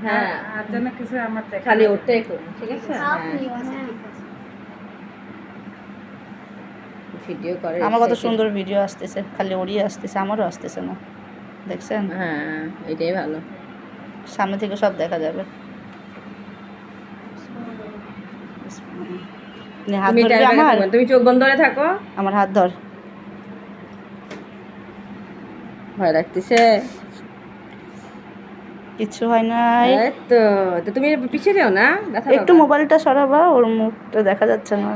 হ্যাঁ আর জন্য কিছু আমার খালি ওটাই করুন, ঠিক আছে? হ্যাঁ ভিডিও করে আমার কত সুন্দর ভিডিও আসতেছে, খালি ওরই আসতেছে, আমারও আসতেছে না, দেখছেন? হ্যাঁ এটাই ভালো। সামনে থেকে সব দেখা যাবে। হাত তুমি ধরবে আমার, তুমি চোখ বন্ধ করে থাকো। আমার হাত ধর। ভয় লাগতেছে? কিচ্ছু হয় নাই। এই তো তো তুমি পিছিয়ে যাও না, ব্যথা একটু পাবা। মোবাইলটা সরাবা, ওর মুখটা দেখা যাচ্ছে না।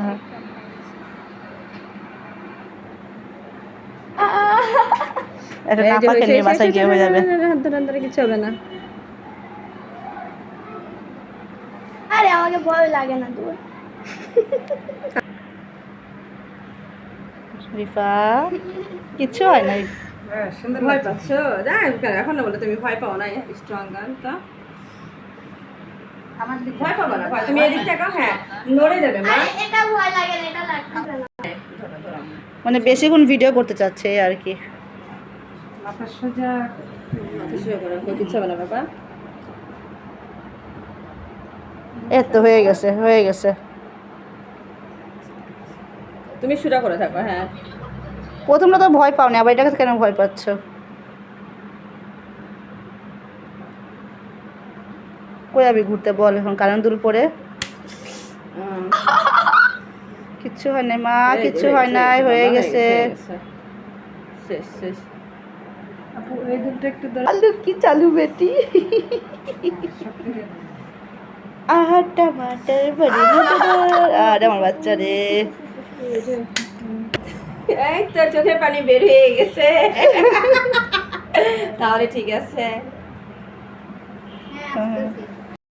একটা এই যে নাপা খেয়ে বাসায় গিয়ে হয়ে যাবে। হাত ধরে কিছু হবে না। আরে আমাকে ভয় লাগে না তো। রিফা কিচ্ছু হয় নাই। সুন্দর ভয় পাচ্ছ? এখন না বলে তুমি ভয় পাও না, স্ট্রং গার্ল তো। আমার দিকে ভয় পাবো না, তুমি এদিক থেকে হ্যাঁ নড়ে যাবে মা। আরে এটা ভয় লাগে না, এটা লাগতেছে না। মানে বেশিক্ষণ ভিডিও করতে চাচ্ছে এই আর কি। মাথা সোজা কিছু হবে না, কিছু হবে না বাবা। এই তো হয়ে গেছে, হয়ে গেছে। তুমি শুরা করে থাকো। হ্যাঁ প্রথমটা তো ভয় পাওনি, আবার এটাকে কেন ভয় পাচ্ছ? কই যাবি ঘুরতে বল এখন, কারণ দুল পরে? কিচ্ছু হয় নাই মা, কিচ্ছু হয় নাই, হয়ে গেছে। শেষ শেষ। আপু এই দুটো একটু আলু কি চালু বেটি। আর টমাটার বড়ি মটর, আর আমার বাচ্চা রে। এই তো চোখের পানি বের হয়ে গেছে। তাহলে ঠিক আছে। হ্যাঁ,